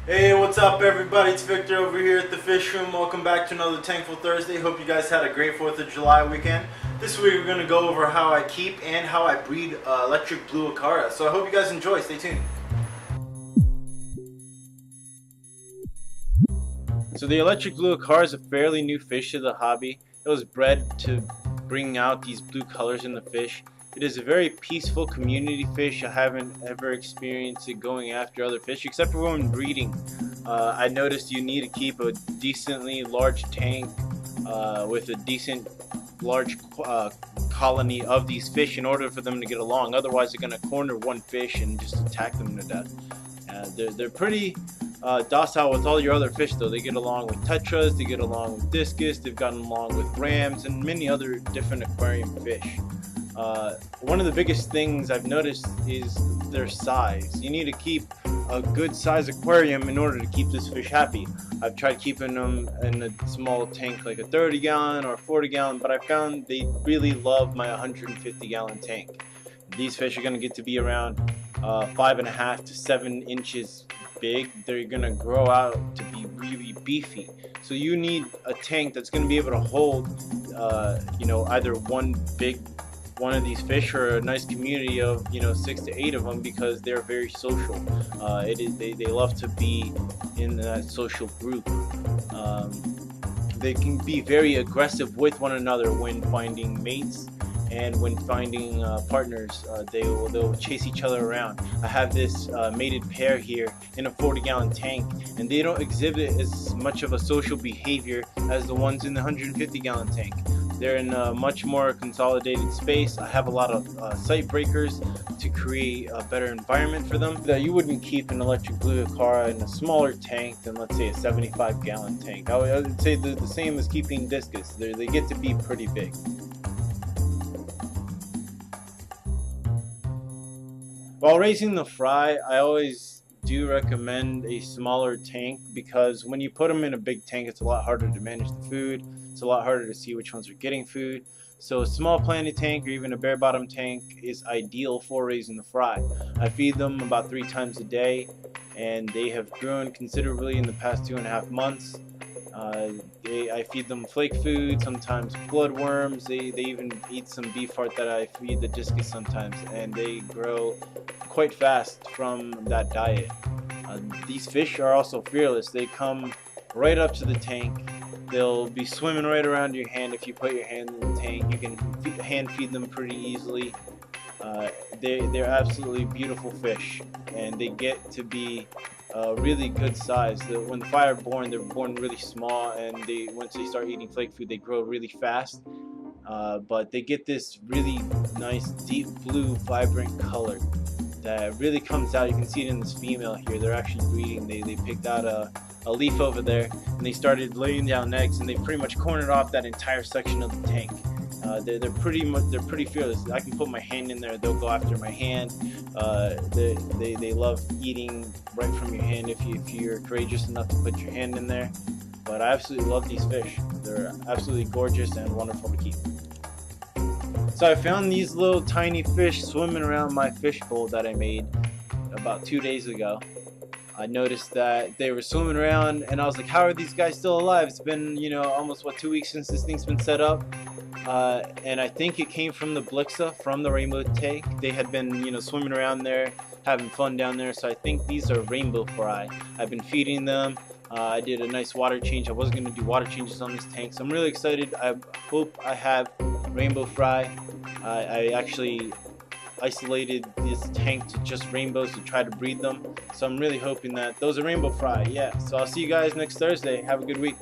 Hey, what's up everybody? It's Victor over here at the Fish Room. Welcome back to another Tankful Thursday. Hope you guys had a great 4th of July weekend. This week we're going to go over how I keep and how I breed electric blue Acara. So I hope you guys enjoy. Stay tuned. So the electric blue Acara is a fairly new fish to the hobby. It was bred to bring out these blue colors in the fish. It is a very peaceful community fish. I haven't ever experienced it going after other fish except for when breeding. I noticed you need to keep a decently large tank with a decent large colony of these fish in order for them to get along. Otherwise they're going to corner one fish and just attack them to death. They're pretty docile with all your other fish though. They get along with tetras, they get along with discus, they've gotten along with rams and many other different aquarium fish. One of the biggest things I've noticed is their size. You need to keep a good size aquarium in order to keep this fish happy. I've tried keeping them in a small tank like a 30 gallon or a 40 gallon, but I found they really love my 150 gallon tank. These fish are going to get to be around 5.5 to 7 inches big. They're going to grow out to be really beefy. So you need a tank that's going to be able to hold either one of these fish or a nice community of 6 to 8 of them, because they're very social. They love to be in that social group. They can be very aggressive with one another when finding mates and when finding partners. They'll chase each other around. I have this mated pair here in a 40-gallon tank, and they don't exhibit as much of a social behavior as the ones in the 150-gallon tank. They're in a much more consolidated space. I have a lot of sight breakers to create a better environment for them. That you wouldn't keep an electric blue Acara in a smaller tank than, let's say, a 75-gallon tank. I would say the same as keeping discus. They get to be pretty big. While raising the fry, I always do recommend a smaller tank, because when you put them in a big tank, it's a lot harder to manage the food. It's a lot harder to see which ones are getting food. So a small planted tank or even a bare bottom tank is ideal for raising the fry. I feed them about 3 times a day, and they have grown considerably in the past 2.5 months. I feed them flake food, sometimes bloodworms. They even eat some beef heart that I feed the discus sometimes, and they grow quite fast from that diet. These fish are also fearless. They come right up to the tank. They'll be swimming right around your hand if you put your hand in the tank. You can hand feed them pretty easily. They're absolutely beautiful fish, and they get to be really good size. When the fry are born, they're born really small, and once they start eating flake food, they grow really fast. But they get this really nice deep blue vibrant color that really comes out. You can see it in this female here. They're actually breeding. They picked out a leaf over there, and they started laying down eggs, and they pretty much cornered off that entire section of the tank. They're pretty fearless. I can put my hand in there, they'll go after my hand. They love eating right from your hand if you're courageous enough to put your hand in there. But I absolutely love these fish. They're absolutely gorgeous and wonderful to keep. So I found these little tiny fish swimming around my fish bowl that I made about 2 days ago. I noticed that they were swimming around, and I was like, how are these guys still alive? It's been almost 2 weeks since this thing's been set up. And I think it came from the Blixa, from the rainbow tank. They had been swimming around there, having fun down there. So I think these are rainbow fry. I've been feeding them. I did a nice water change. I wasn't going to do water changes on this tank, so I'm really excited. I hope I have rainbow fry. I actually isolated this tank to just rainbows to try to breed them, so I'm really hoping that those are rainbow fry. Yeah, so I'll see you guys next Thursday. Have a good week.